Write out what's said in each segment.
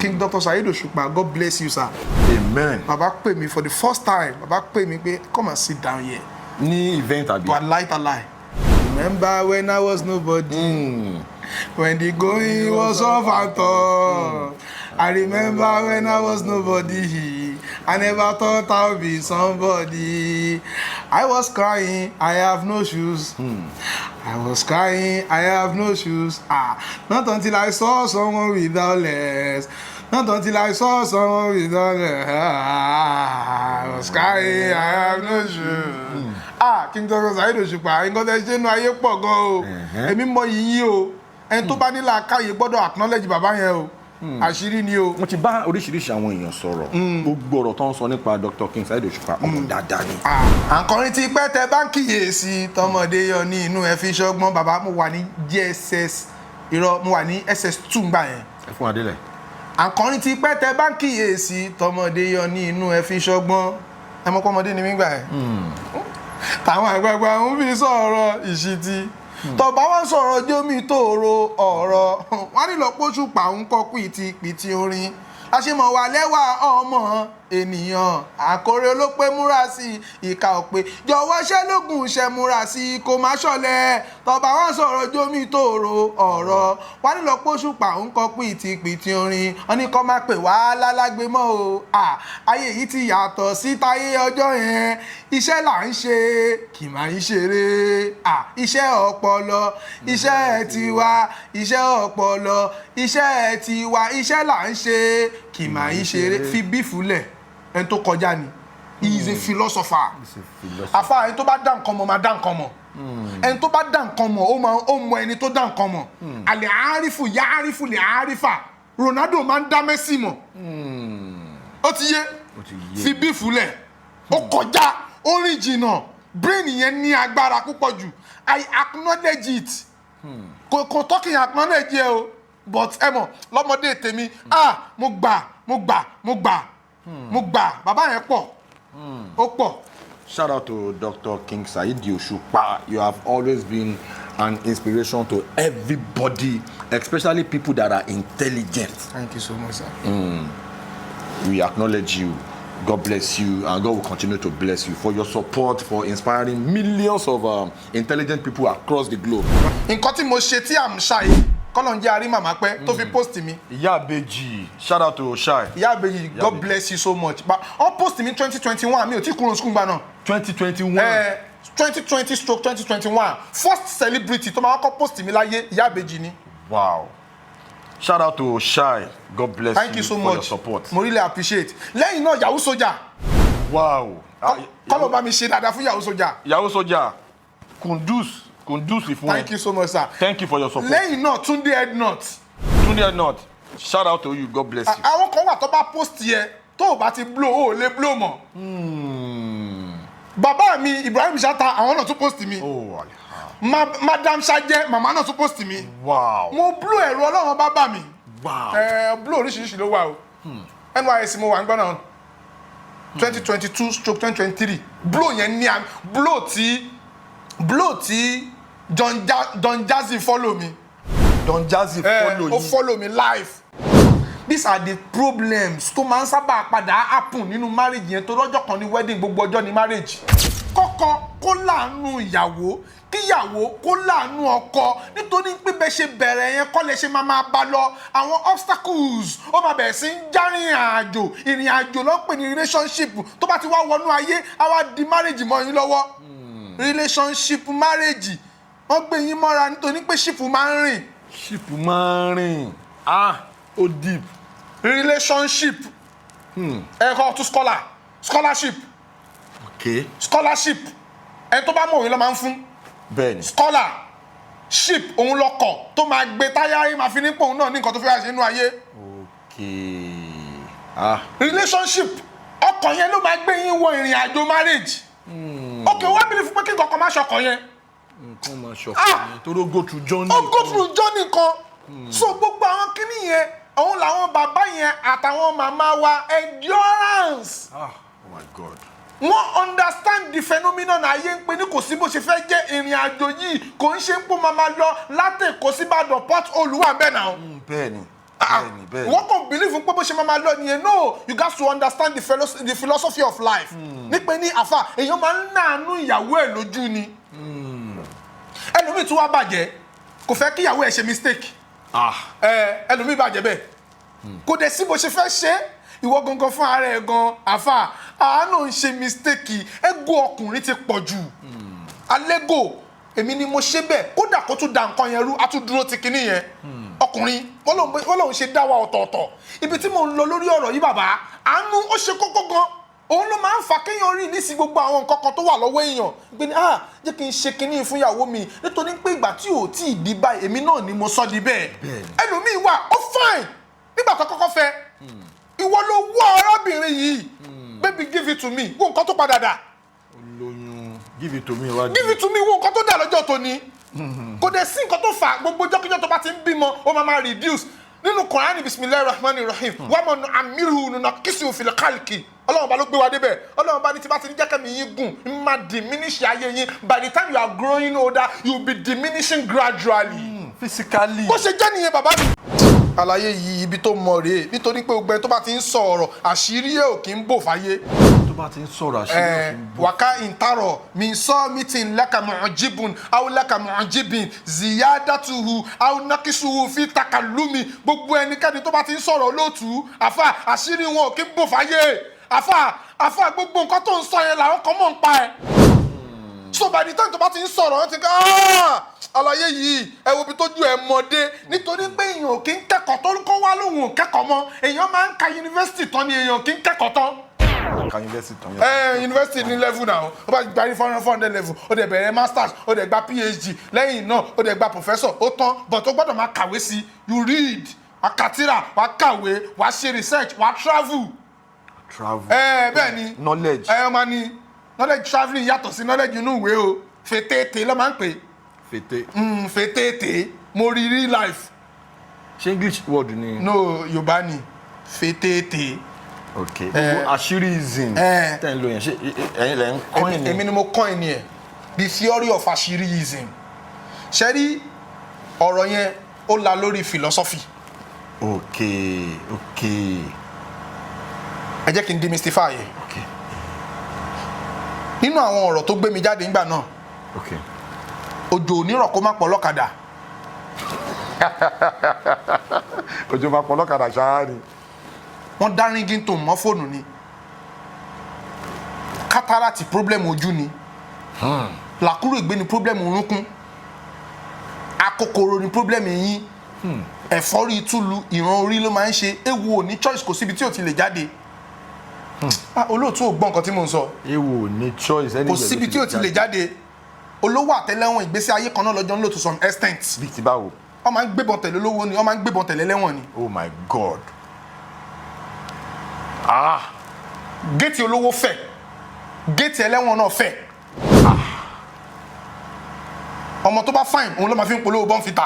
King Dr. Saheed Osupa, God bless you, sir. Amen. Baba pè mí for the first time. Baba pè mí pé come and sit down here. Ní event àbí? But light a lie. Remember when I was nobody? When the going was off and on. I remember when I was nobody. I never thought I would be somebody. I was crying, I have no shoes. I was crying, I have no shoes. Not until I saw someone without legs. Not until I saw someone without legs. I was crying, I have no shoes. King Dr. Saheed Osupa, nǹkan tẹ́ ṣe nínú ayé pọ̀ gan o. Èmi mọ yìnyín o. Ẹni tó bá ní làákàyè gbọ́dọ̀ acknowledge bàbá yẹn o. Àṣírí ni o. Mo ti bá oríṣiríṣi àwọn èèyàn sọ̀rọ̀. Gbogbo ọ̀rọ̀ tó ń sọ nípa Dr. King Saheed Osupa ọmọ dáadáa ni. Àǹkọrin ti pẹ́ tẹ bá ń kíyèsí tọmọdé yọ ní inú ẹ fi ṣọgbọ́n. Bàbá mo wà ní JSS mo wà ní SS2 ńgbà yẹn. Ẹ fún Adélẹ̀. Àǹkọrin ti pẹ́ tẹ bá ń kíyèsí tọmọdé yọ ní inú ẹ fi ṣọgbọ́n. Ẹ mọ̀ pé ọmọdé ni mí gbà yẹn. Táwọn àgbààgbà ń fi sọ̀rọ̀ ìṣítí. Tọba wọn sọ̀rọ̀ jómi tòòrò ọ̀rọ̀ wọn nílò pósùpà ń kọ pìtì orin àṣemọ̀ wà lẹ́wà ọmọ ènìyàn àkórè olópé múra sí ìka òpè jọ̀wọ́ ṣẹ́lógún ṣẹ́ múra sí kó má ṣọ̀lẹ tọba wọn sọ̀rọ̀ jómi tòòrò ọ̀rọ̀ wọn nílò pósùpà ń kọ pìtì orin wọn ní kó má pè wá lálágbé mọ́ o ayé yìí ti yàtọ̀ sí táyé ọjọ́ yẹn iṣẹ́ là ń ṣe kì máa ń ṣeré iṣẹ́ ọpọlọ iṣẹ́ tiwa iṣẹ́ ọpọlọ iṣẹ́ tiwa iṣẹ́ là ń ṣe kì máa ń ṣeré fi bífù lẹ̀ ẹni tó kọjá ni he is a philosopher àfa ẹni tó bá dá nǹkan mọ̀ máa dá nǹkan mọ̀ ẹni tó bá dá nǹkan mọ̀ ó mọ ẹni tó dá nǹkan mọ̀ àlẹ́ àárífù yá àárífù lè àárífà Ronaldo máa ń dá Messi mọ̀ ó ti yé fi bífù lẹ̀ ó kọjá orin jìnnà brain yẹn ní agbára púpọ̀ jù I acknowledge it kò talking acknowledge ẹ o but ẹ mọ̀ lọ́mọdé tèmi mo gbà bàbá yẹn pọ̀ ó pọ̀. Shout out to Dr. King Saheed Osupa. You have always been an inspiration to everybody, especially people that are intelligent. Thank you so much, sir. We acknowledge you. God bless you, and God will continue to bless you for your support, for inspiring millions of intelligent people across the globe. Nǹkan tí mo ṣe tí à ń ṣàyè kọ́lọ̀ ń jẹ́ àrí màmá pẹ́ tó fi post mi. Ìyá Àbèjì, shout out to Shai. Ìyá Àbèjì, God bless you so much. But on post mi 2021 mi ò tí kúrò school gbà náà. 2021. 2020/2021 first celebrity tó máa kọ́ post mi láyé Ìyá Àbèjì ni. Wow. Shout out to Shai. God bless Thank you so for much. your support. Mo really appreciate. Lẹ́yìn náà Yahoo Soja. Wow. Kọ́lọ̀ bá mi ṣe dáadáa fún Yahoo Soja. Yahoo Soja. Kunduz if Thank you so much, sir. Thank you for your support. Lẹ́yìn náà Túndé Headnut. Túndé Headnut. Shout out to you. God bless you. Àwọn kan wà tó bá post yẹ tó o bá ti blow o lè blow mọ́. Bàbá mi Ibrahim Shatta àwọn náà tún post mi. Oh, Madam Sajẹ màmá náà tún post mi. wow. Mo blow ẹ̀rọ Ọlọ́run bàbá mi. Wow. Blow oríṣiríṣi ló wà o. NYSC mo wà ń gbọ́ náà 2022/2023 blow yẹn ní blow tí Don Jazzy follow me. Don Jazzy follow you. Follow me live. These are the problems tó máa ń sábà padà happen nínú marriage yẹn tó lọ́jọ́ kan ní wedding gbogbo ọjọ́ ní marriage. Kọ́kọ́ kó láàánú ìyàwó kíyàwó kó láàánú ọkọ nítorí pé bẹ́ẹ̀ ṣe bẹ̀rẹ̀ yẹn kọ́ lè ṣe máa bá lọ àwọn obstacles ó máa bẹ̀rẹ̀ sí ń já ìrìn àjò ló ń pè ní relationship tó bá ti wá wọnú ayé á wá di marriage mọ́ yín lọ́wọ́. Relationship marriage wọ́n gbé yín mọ́ra nítorí pé ship máa ń rìn. Ship máa ń rìn. Ó deep. Relationship. Ẹ̀kọ́ to scholarship. Okay. Scholarship. Ẹni tó bá mọ̀ òwe ló máa ń fún. Bẹ́ẹ̀ni. Scholarship òun lọkọ̀ tó máa gbé táyà yìí máa fi nípò òun náà ní nǹkan tó fẹ́ ṣe nínú ayé. Okay. Relationship ọkọ̀ yẹn ló máa gbé yín wọ ìrìn àjò marriage. Okay, wá bìlì fún pé kí nǹkan kan má ṣọkọ̀ yẹn. Nǹkan máa ṣọkọ̀ yẹn torí ó go through journey. Ó go through journey kan. So gbogbo àwọn kíní yẹn òun làwọn bàbá yẹn àtàwọn màmá wa endurance. Oh my God. Wọ́n understand the phenomenon ayé ń pè ní kò sí bó ṣe fẹ́ jẹ́ ìrìn àjò yìí kò ń ṣe ń pò máa lọ láti Èkó sí Ìbàdàn Port Olúwa bẹ́ẹ̀ náà. Bẹ́ẹ̀ni. wọ́n kàn believe fún pé bó ṣe máa lọ nìyẹn. No, you got to understand the philosophy of life. ní pé ní àfà èèyàn máa ń nàánú ìyàwó ẹ̀ lójú ni. ẹlòmíì tún wá bàjẹ́ kò fẹ́ kí ìyàwó ẹ̀ ṣe mistake. ẹlòmíì bàjẹ́ bẹ́ẹ̀ kò dẹ̀ sí bó ṣe fẹ́ ṣe ìwọ gangan fún ara ẹ̀ gan àfà àánú ń ṣe mistake ego ọkùnrin ti pọ̀ jù. alego èmi ni mo ṣe bẹ́ẹ̀ kódà kó tún da nǹkan yẹn rú á tún dúró ti kinní yẹn. ọkùnrin wọ́n lòun ṣe dá wa ọ̀tọ̀ọ̀tọ̀ ibi tí mò ń lọ lórí ọ̀rọ̀ yìí bàbá àánú ó ṣe kókó gan òun ló máa ń fa kéèyàn rí ní sí gbogbo àwọn nǹkan kan tó wà lọ́wọ́ èèyàn gbé ní jẹ́ kí n ṣe kinní fún ìyàwó mi nítorí pé ìgbà tí ò tí ì di báyìí èmi náà ni mo sọ di bẹ́ẹ̀ ẹlòmíì wà ó fine nígbà tó kọ́kọ́ fẹ́ ìwọ ló wọ́ arábìnrin yìí baby give it to me wo nǹkan tó padà dà olóyún give it to me wá give it to me wo nǹkan tó dà lọ́jọ́ tó ní kò dẹ̀ sí nǹkan tó fà gbogbo jọ́kíjọ́ tó bá ti ń bímọ ó máa reduce nínú Kùránì bisimilayi rahman rahim wà á mọ̀ amiru nínú kìsì òfin kálíkì ọlọ́run bá ló gbé wa débẹ̀ ọlọ́run bá ní tí bá ti ní jẹ́kẹ̀mí yín gùn ń máa diminish ayé yín by the time you are growing older you will be diminishing gradually. physically. bó ṣe jẹ́ nìyẹn bàbá mi. àlàyé yìí ibi tó mọ rèé nítorí pé gbogbo ẹni tó bá ti ń sọ ọ̀rọ̀ àṣírí ẹ̀ ò kí ń bò fáyé. tó bá ti ń sọ̀rọ̀ àṣírí ẹ̀ ò kí ń bò. wàká ìntàrọ̀ mi sọ mítìn lẹ́ka mu'jibun aw lẹ́ka mu'jibin ziyadatuhu aw nakisuhu fi takalumi gbogbo ẹnikẹ́ni tó bá ti ń sọ̀rọ̀ lóòtú àfà àṣírí wọn ò kí ń bò fáyé àfà gbogbo nǹkan tó ń sọ yẹn làwọn kan mọ̀ ń pa ẹ̀. so by the time tó bá ti ń sọ̀rọ̀ wọ́n ti ká àlàyé yìí ẹ wo ibi tójú ẹ mọ̀dé nítorí pé èèyàn ò kí ń kẹ́kọ̀ọ́ tó ń kọ́ wá lóhùn ò kẹ́kọ̀ọ́ mọ́ èèyàn máa ń ka yunifásitì tán ni èèyàn kì í kẹ́kọ̀ọ́ tán. ka yunifásitì tán yẹn. yunifásitì ní level náà ó bá gba 400 level ó dẹ̀ bẹ̀rẹ̀ masters ó dẹ̀ gba phd lẹ́yìn náà ó dẹ̀ gba professor ó tán but ó gbọ́dọ̀ máa kàwé sí you read wàá kàtírà wàá kàwé wàá ṣe research wàá travel. bẹ́ẹ̀ ni knowledge. ọmọ ni knowledge travelling yàtọ̀ sí knowledge inú ìwé o fètètè ló máa ń pè. fètètè mo rí real life. ṣé english word ni. no yorùbá ni fètètè. ok gbogbo àṣírí ism tẹ́ ń lo yẹn ṣé ẹ̀yin lẹ́ ń coin ni. èmi ni mo coin ni ẹ̀ the theory of àṣíríism ṣe rí ọ̀rọ̀ yẹn ó la lórí philosophy. ok ẹ jẹ́ kí n demystify yẹ. nínú àwọn ọ̀rọ̀ tó gbé mi jáde nígbà náà òjò onírọ̀ kó má pọ̀ lọ́kadà. òjò máa pọ̀ lọ́kadà ṣáá ni. wọ́n dá ringington mọ́ fóònù ni kátàràtì problem ojú ni làkúrò ìgbé ni problem orúnkún akòkòrò ni problem eyín ẹ̀fọ́rí ìtúlu ìran orí ló máa ń ṣe ewu ò ní choice kò síbi tí ò ti lè jáde. olóòtú ò gbọ́ nǹkan tí mò ń sọ. ewu ò ní choice kò síbi tí ò ti lè jáde olówó àtẹlẹ́wọ̀n ìgbésí ayé kan náà lọ́jọ́ ń lò to some extent. bí ti báwo. wọ́n máa ń gbébọn tẹ̀lé olówó ni wọ́n máa ń gbébọn tẹ̀lé lẹ́wọ̀n ni. oh my god. géètì olówó fẹ̀ géètì ẹlẹ́wọ̀n náà fẹ̀. ọmọ tó bá fine òun ló máa fi ń polówó bọ́ǹfìtà.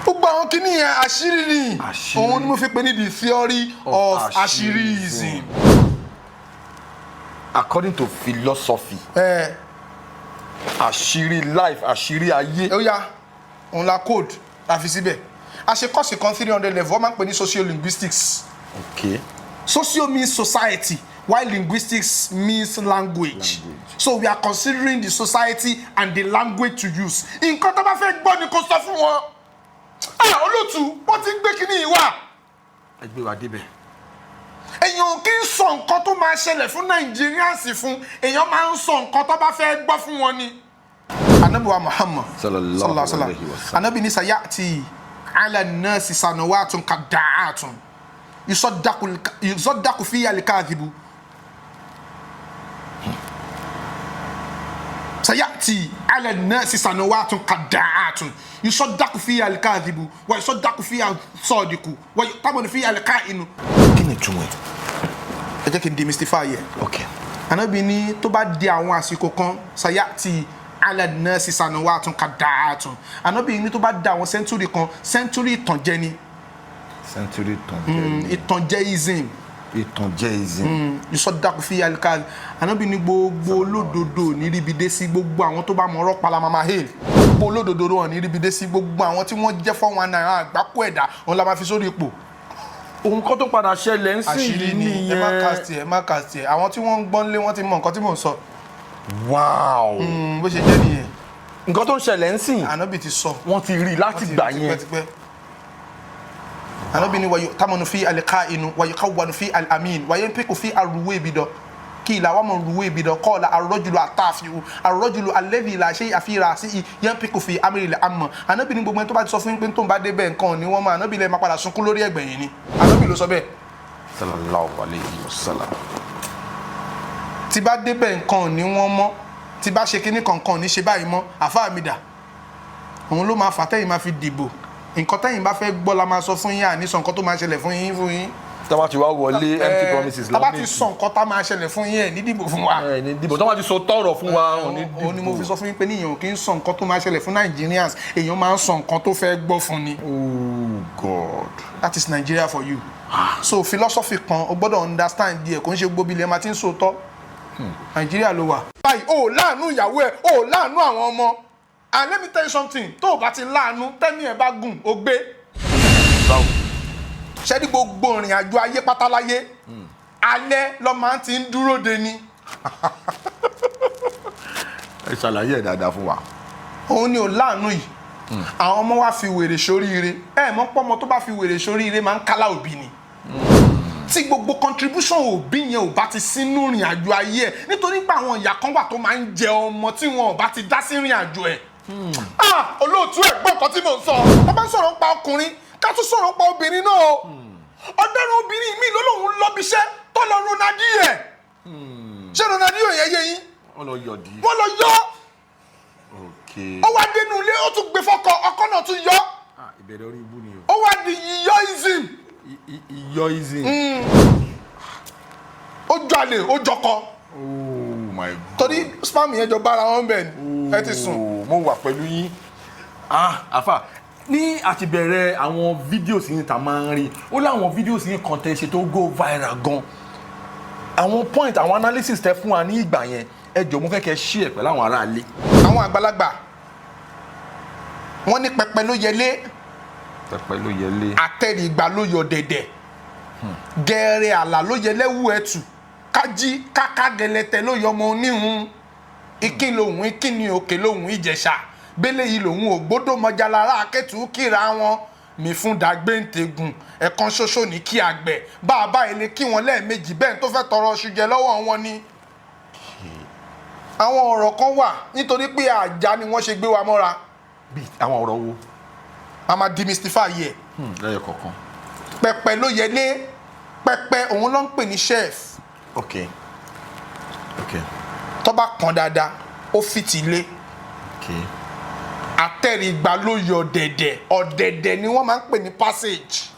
gbogbo àwọn kìíní yẹn àṣírí ni òun ni mo fi pè ní the theory of àṣíríism. according to philosophy. àṣírí life àṣírí ayé. ó yá òun la code la fi síbẹ̀ a ṣe kọ́ọ̀sì kan 300 level wọ́n máa ń pè ní sociolinguistics. okay. Socio means society while linguistics means language. So we are considering the society and the language to use. nǹkan tó bá fẹ́ gbọ́ ni kò sọ fún wọn. olóòtú wọ́n ti ń gbé kínní yìí wá. ẹgbẹ́ wa débẹ̀. èèyàn kì í sọ nǹkan tó máa ṣẹlẹ̀ fún Nigerians fún èèyàn máa ń sọ nǹkan tó bá fẹ́ gbọ́ fún wọn ni. Ànábì wa Muhammad sallallahu alaihi wasallam Ànábì ní sayati ala nasi sanawatun kada'atun yusaddaqu fiha al-kadhibu. sayati ala nasi sanawatun kada'atun yusaddaqu fiha al-kadhibu wa yusaddaqu fiha as-sadiqu wa yu'tamanu fiha al-ka'inu. kí ni ìtumọ̀ ẹ̀. ẹ jẹ́ kí n demystify yẹ. okay. Ànábì ní tó bá di àwọn àsìkò kan sayati ala nasi sanawatun kada'atun. Ànábì ní tó bá di àwọn sẹ́ńtúrì kan sẹ́ńtúrì ìtànjẹ ni. sẹ́ńtúrì ìtànjẹ. ìtànjẹism. ìtànjẹism. yusaddaqu fiha al-kadhib. Ànábì ní gbogbo olódodo ní ríbi dé sí gbogbo àwọn tó bá mọ ọ̀rọ̀ palama hail. gbogbo olódodo wọn ní ríbi dé sí gbogbo àwọn tí wọ́n jẹ́ 419 àgbákò ẹ̀dá òun la máa fi sórí ipò. Òun kan tó padà ṣẹlẹ̀ ń sìn àṣírí ni ẹ má kàstì ẹ àwọn tí wọ́n ń gbọ́n lé wọ́n ti mọ nǹkan tí mò ń sọ. Wow. Bó ṣe jẹ́ nìyẹn. Nǹkan tó ń ṣẹlẹ̀ ń sìn. Ànábì ti sọ. Wọ́n ti rí láti gbà yẹn. Ànábì ni wàyò tamanu fi al-qa'inu wàyò káwọnù fi al-amin wàyò píkù fi arúwé ibidọ kí ìlà wà mọ̀ rúwé ibidọ kọ́ọ̀lá arọ́jùlọ àtàfíù arọ́jùlọ alẹ́bí ìlà ṣe àfihàn sí yẹn píkù fi amírílẹ̀ àmọ́. Ànábì ni gbogbo ẹni tó bá ti sọ fún yín pé tó ń bá dé bẹ́ẹ̀ nǹkan ni wọ́n máa Ànábì lẹ́ẹ̀ máa padà sunkún lórí ẹ̀gbẹ̀yìn ni. Ànábì ló sọ bẹ́ẹ̀. Sallallahu alayhi wa sallam. Tí bá dé bẹ́ẹ̀ nǹkan ni wọ́n mọ́ tí bá ṣe kíní kankan ní ṣe báyìí mọ́ Alfamida òun ló máa fà tẹ́yìn máa fi dìbò nǹkan tẹ́yìn bá fẹ́ gbọ́ la máa sọ fún yín àní sọ nǹkan tó máa ṣẹlẹ̀ fún yín. Tá bá ti wá wọlé empty promises la. Tá bá ti sọ nǹkan tá máa ṣẹlẹ̀ fún yín ẹ̀ ní dìbò fún wa. Ẹ ní dìbò tó bá ti sọ tọrọ fún wa ò ní dìbò. Òun ni mo fi sọ fún yín pé níyàn kì í sọ nǹkan tó máa ṣẹlẹ̀ fún Nigerians èèyàn máa ń sọ nǹkan tó fẹ́ gbọ́ fún ni. Oh God. That is Nigeria for you. So philosophy kan o gbọ́dọ̀ understand díẹ̀ kò ń ṣe gbóbi ilẹ̀ máa ti ń sòótọ́. Nigeria ló wà. Báyìí o láàánú ìyàwó ẹ o láàánú àwọn ọmọ and let me tell you something tó o bá ti láàánú tẹ́ni ẹ̀ bá gùn o gbé. Ṣẹ́ni gbogbo ìrìn àjò ayé pátáláyé alẹ́ lọ máa ti ń dúró de ni. Ẹ ṣàlàyé ẹ̀ dáadáa fún wa. Òun ni ò láàánú yìí àwọn ọmọ wa fi wèrè sóríire ẹ mọ̀ pé ọmọ tó bá fi wèrè sóríire máa ń kálá òbí ni. Tí gbogbo contribution òbí yẹn ò bá ti sínú ìrìn àjò ayé ẹ̀ nítorí pé àwọn ìyá kan wà tó máa ń jẹ ọmọ tí wọn ò bá ti dá sí ìrìn àjò ẹ̀. Olóòtú ẹ̀ gbọ́ nǹkan tí mò ń sọ wọ́n bá ń sọ̀rọ̀ nípa ọkùnrin ká tún sọ̀rọ̀ nípa obìnrin náà o ọ̀daràn obìnrin mi ló lóun lọ́bíṣẹ́ tó lọ Ronaldinho ẹ̀ ṣé Ronaldinho yẹn yé yín wọ́n lọ yọ di. wọ́n lọ yọ ó wá dénú ilé ó tún gbé fọ́kọ ọkọ náà tún yọ ìbẹ̀rẹ̀ orí ibú ni o. ó wá di yíyọ́ism. Yíyọ́ism. Ó jalè ó jọkọ. Oh my God. Torí spam yẹn jọ bára wọn bẹ̀ ni ẹ ti sùn. Mo wà pẹ̀lú yín. Àfà ní àtìbẹ̀rẹ̀ àwọn fídíò sí yín tá máa ń rí ó láwọn fídíò sí yín kan tẹ́ ṣe tó go viral gan. Àwọn point àwọn analysis tẹ́ fún wa ní ìgbà yẹn ẹ jọ̀ọ́ mo fẹ́ kẹ́ share pẹ̀lú àwọn aráalé. Àwọn àgbàlagbà wọ́n ní pẹpẹ ló yẹlé. Pẹpẹ ló yẹlé. Àtẹ̀rìgbà ló yọ dẹ̀dẹ̀. Gẹ̀ẹ́rẹ́ àlà ló yẹ lẹ́wù ẹ̀tù. Kájí káká gẹlẹtẹ ló yọ ọmọ oníhun. Ìkín lòun ìkín ni òkè lòun Ìjẹ̀ṣà. Bẹ́lẹ̀ yìí lòun ògbódò mọ́jálára akẹ́tù kíra wọn. Mi fún dàgbé ń tegun ẹ̀kan ṣoṣo ní kí àgbẹ̀ bàbá ilé kí wọn lẹ́ẹ̀mejì bẹ́ẹ̀ tó fẹ́ tọrọ ṣùjẹ lọ́wọ́ wọn ni. Àwọn ọ̀rọ̀ kan wà nítorí pé àjà ni wọ́n ṣe gbé wa mọ́ra. Bí àwọn ọ̀rọ̀ wo. A máa demystify yẹ. Lẹ́yìn kọ̀ọ̀kan. Pẹpẹ ló yẹlé pẹpẹ òun ló ń pè ní chef. Okay. Tó bá kan dáadáa ó fìtì lé. Àtẹ̀rìgbà ló yọ dẹ̀dẹ̀ ọ̀dẹ̀dẹ̀ ni wọ́n máa ń pè ní passage.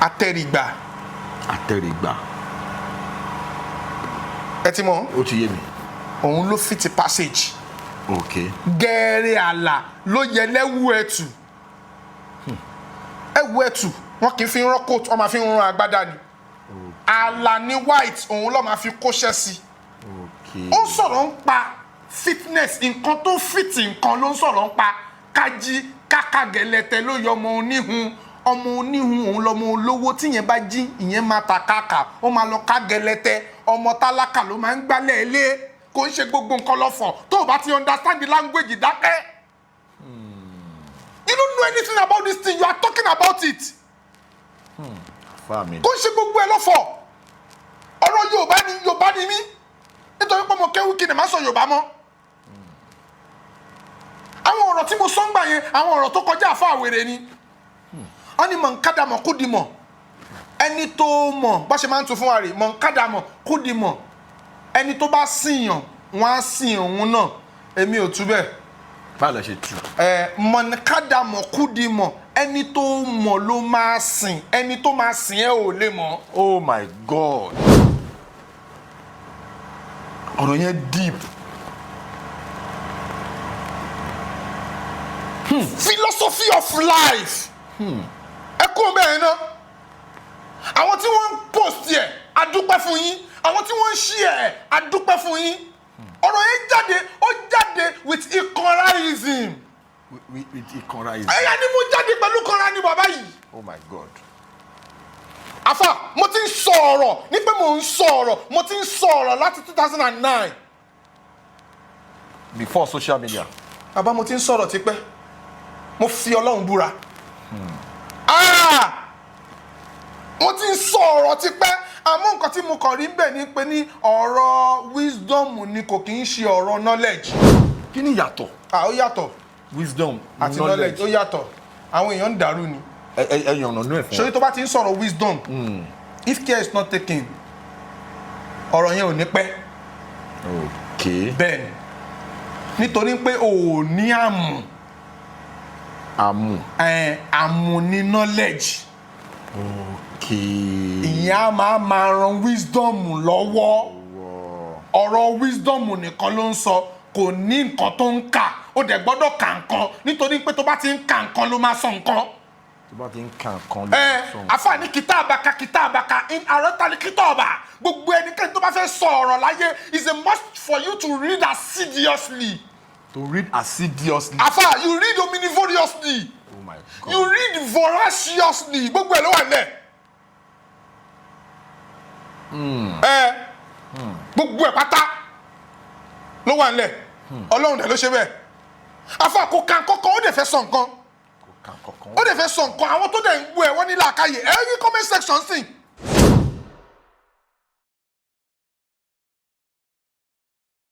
Àtẹ̀rìgbà. Ẹ ti mọ̀? Ó ti yé mi. Òun ló fìtì passage. Gẹ̀ẹ́rẹ́ àlà ló yẹ lẹ́wù ẹ̀tù. Ẹ̀wù ẹ̀tù wọn kì í fi ń rán coat wọn máa fi ń rán agbádá ni. Àlà ní white òun ló máa fi kóṣẹ́ sí. Ó ń sọ̀rọ̀ ń pa fitness nǹkan tó fit nǹkan ló ń sọ̀rọ̀ ń pa kájí kákàgẹ̀lẹ̀tẹ̀ ló yọ ọmọ oníhun òun lọmọ olówó tíyẹn bá jí ìyẹn máa ta káàkà ó máa lọ kágẹ̀lẹ̀tẹ̀ ọmọ tálákà ló máa ń gbálẹ̀ ilé kò ń ṣe gbogbo nǹkan lọ́fọ̀ tó o bá ti understand the language dákẹ́. You don't know anything about this thing you are talking about it. Kò ń ṣe gbogbo ẹ lọ́fọ̀ ọ̀rọ̀ Yorùbá ni mí nítorí pé mo kéwú kí ni màá sọ Yorùbá mọ́. Àwọn ọ̀rọ̀ tí mo sọ ń gbà yẹn àwọn ọ̀rọ̀ tó kọjá àfa àwèrè ni. Wọ́n ní mọ̀nkádàmọ̀ kúdìmọ̀ ẹni tó mọ̀ bá ṣe máa ń tún fún wa rè mọ̀nkádàmọ̀ kúdìmọ̀ ẹni tó bá sìyàn wọ́n á sìn òun náà èmi ò tú bẹ́ẹ̀. Báwo lẹ ṣe tú. Mọ̀nkádàmọ̀ kúdìmọ̀ ẹni tó mọ̀ ló máa sìn ẹni tó máa sìn ẹ́ ò lè mọ̀. Oh my God. Ọ̀rọ̀ yẹn deep. Philosophy of life. Ẹ kú bẹ́ẹ̀ náà. Àwọn tí wọ́n ń post yẹ, a dúpẹ́ fún yín. Àwọn tí wọ́n ń share ẹ̀, a dúpẹ́ fún yín. ọ̀rọ̀ yẹn jáde ó jáde with iconraism. with iconraism. ẹ̀yà ni mo jáde pẹ̀lú kanra ni bàbá yìí. Oh my God. Afa mo ti ń sọ ọ̀rọ̀ ní pé mo ń sọ ọ̀rọ̀ mo ti ń sọ ọ̀rọ̀ láti 2009. Before social media. Bàbá mo ti ń sọ̀rọ̀ tipẹ́ mo fi Ọlọ́run búra. Mo ti ń sọ ọ̀rọ̀ tipẹ́ àmọ́ nǹkan tí mo kàn rí bẹ́ẹ̀ ni pé ní ọ̀rọ̀ wisdom ni kò kì í ṣe ọ̀rọ̀ knowledge. Kí ni yàtọ̀? Ó yàtọ̀. Wisdom àti knowledge ó yàtọ̀. Àwọn èèyàn ń dàrú ni. Ẹ yànnà náà fún. Ṣé tó bá ti ń sọ̀rọ̀ wisdom if care is not taken ọ̀rọ̀ yẹn ò ní pẹ́. Okay. Bẹ́ẹ̀ni nítorí pé o ò ní àmù. Àmù ni knowledge. Okay. Ìyẹn á máa ran wisdom lọ́wọ́. Ọ̀rọ̀ wisdom nìkan ló ń sọ kò ní nǹkan tó ń kà ó dẹ̀ gbọ́dọ̀ kà nǹkan nítorí pé tó bá ti ń kà nǹkan ló máa sọ nǹkan. Tó bá ti ń kà nǹkan ló máa sọ nǹkan. Àfààní kìtàbàkà in àrọ́tàlí kìtàbà gbogbo ẹnikẹ́ni tó bá fẹ́ sọ ọ̀rọ̀ láyé is a must for you to read assiduously. To read assiduously. Afa, you read omnivoriously. Oh my God. You read voraciously. Gbogbo ẹ̀ ló wà nílẹ̀. Gbogbo ẹ̀ pátá ló wà nílẹ̀. Ọlọ́run dẹ̀ ló ṣe bẹ́ẹ̀. Afa kò kàn kọ́kọ́ ó dẹ̀ fẹ́ sọ nǹkan. Ó dẹ̀ fẹ́ sọ nǹkan àwọn tó dẹ̀ ń gbọ́ ẹ̀ wọ́n ní làákàyè ẹ̀ rí comment section sí.